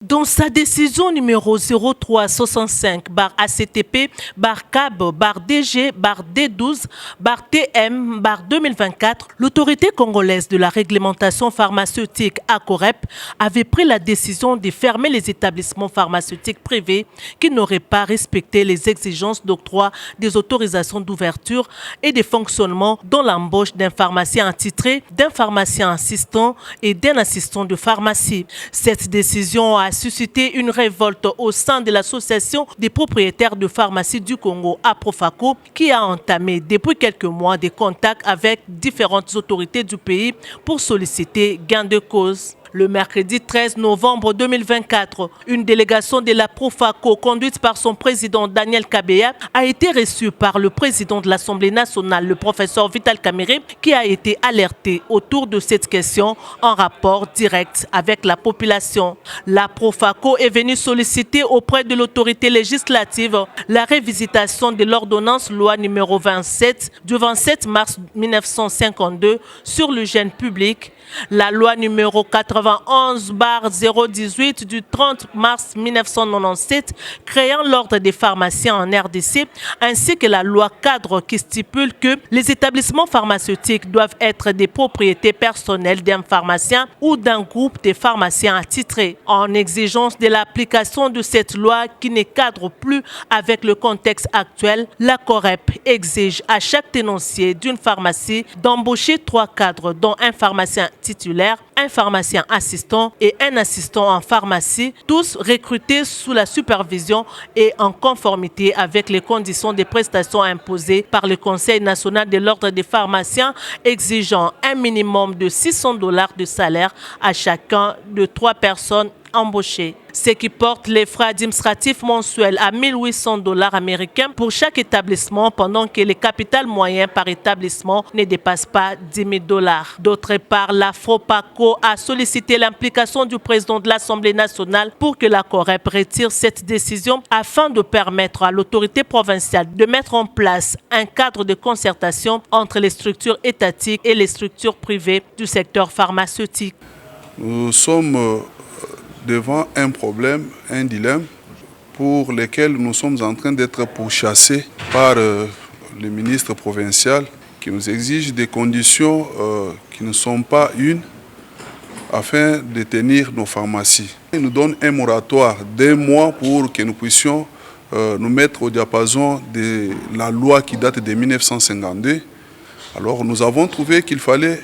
Dans sa décision numéro 0365-ACTP-CAB-DG-D12-TM-2024, l'autorité congolaise de la réglementation pharmaceutique ACOREP avait pris la décision de fermer les établissements pharmaceutiques privés qui n'auraient pas respecté les exigences d'octroi des autorisations d'ouverture et de fonctionnement dans l'embauche d'un pharmacien attitré, d'un pharmacien assistant et d'un assistant de pharmacie. Cette décision a suscité une révolte au sein de l'association des propriétaires de pharmacie du Congo, APROFACO, qui a entamé depuis quelques mois des contacts avec différentes autorités du pays pour solliciter gain de cause. Le mercredi 13 novembre 2024, une délégation de la Profaco, conduite par son président Daniel Kabeya, a été reçue par le président de l'Assemblée nationale, le professeur Vital Kamerhe, qui a été alerté autour de cette question en rapport direct avec la population. La Profaco est venue solliciter auprès de l'autorité législative la révisitation de l'ordonnance loi numéro 27 du 27 mars 1952 sur l'hygiène publique, la loi numéro 91/018 du 30 mars 1997 créant l'ordre des pharmaciens en RDC, ainsi que la loi cadre qui stipule que les établissements pharmaceutiques doivent être des propriétés personnelles d'un pharmacien ou d'un groupe de pharmaciens attitrés. En exigence de l'application de cette loi qui ne cadre plus avec le contexte actuel, la COREP exige à chaque tenancier d'une pharmacie d'embaucher 3 cadres, dont un pharmacien titulaire, un pharmacien assistant et un assistant en pharmacie, tous recrutés sous la supervision et en conformité avec les conditions de prestations imposées par le Conseil national de l'ordre des pharmaciens, exigeant un minimum de $600 de salaire à chacun de 3 personnes embauchées, ce qui porte les frais administratifs mensuels à $1 800 américains pour chaque établissement, pendant que le capital moyen par établissement ne dépasse pas $10 000. D'autre part, la FROPACO a sollicité l'implication du président de l'Assemblée nationale pour que la COREP retire cette décision afin de permettre à l'autorité provinciale de mettre en place un cadre de concertation entre les structures étatiques et les structures privées du secteur pharmaceutique. Nous sommes devant un problème, un dilemme pour lequel nous sommes en train d'être pourchassés par le ministre provincial qui nous exige des conditions qui ne sont pas unes afin de tenir nos pharmacies. Il nous donne un moratoire d'1 mois pour que nous puissions nous mettre au diapason de la loi qui date de 1952. Alors nous avons trouvé qu'il fallait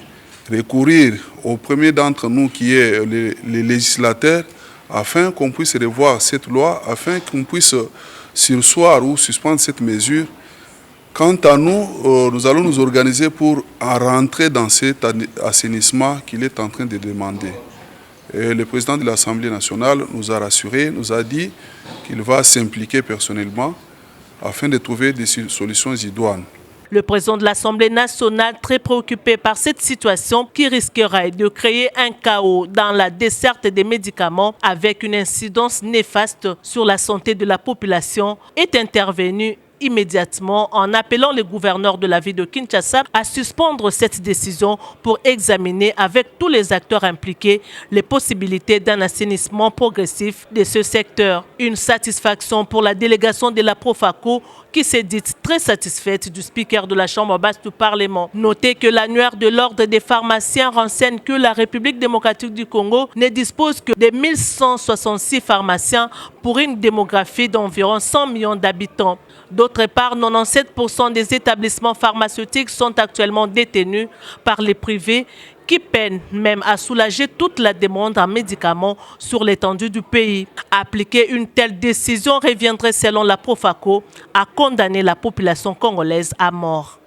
recourir au premier d'entre nous qui est les législateurs afin qu'on puisse revoir cette loi, afin qu'on puisse surseoir ou suspendre cette mesure. Quant à nous, nous allons nous organiser pour rentrer dans cet assainissement qu'il est en train de demander. Et le président de l'Assemblée nationale nous a rassurés, nous a dit qu'il va s'impliquer personnellement afin de trouver des solutions idoines. Le président de l'Assemblée nationale, très préoccupé par cette situation qui risquerait de créer un chaos dans la desserte des médicaments avec une incidence néfaste sur la santé de la population, est intervenu immédiatement en appelant le gouverneur de la ville de Kinshasa à suspendre cette décision pour examiner avec tous les acteurs impliqués les possibilités d'un assainissement progressif de ce secteur. Une satisfaction pour la délégation de la Profaco qui s'est dite très satisfaite du speaker de la Chambre basse du Parlement. Notez que l'annuaire de l'ordre des pharmaciens renseigne que la République démocratique du Congo ne dispose que de 1166 pharmaciens pour une démographie d'environ 100 millions d'habitants. D'autre part, 97% des établissements pharmaceutiques sont actuellement détenus par les privés qui peinent même à soulager toute la demande en médicaments sur l'étendue du pays. Appliquer une telle décision reviendrait, selon la Profaco, à condamner la population congolaise à mort.